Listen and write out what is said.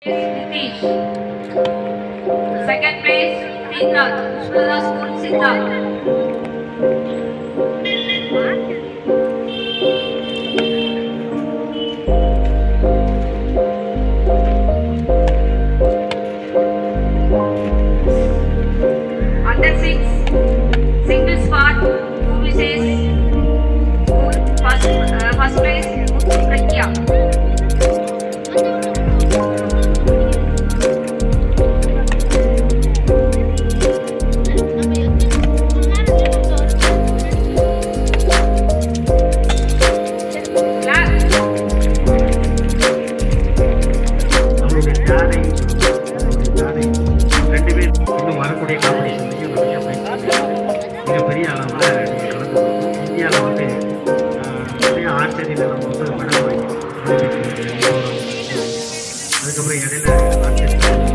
Nitish. Second place, Siddharth. Pushpala School, Siddharth. Under 6, single spot, who says first place, Pragya. பெரிய அளவில் கலந்துருக்கோம். இந்தியாவில் வந்து நிறைய ஆர்ச்சரியில் நம்ம வந்து மெடல் வாங்கி அதுக்கப்புறம் இடையில ஆர்ச்சரி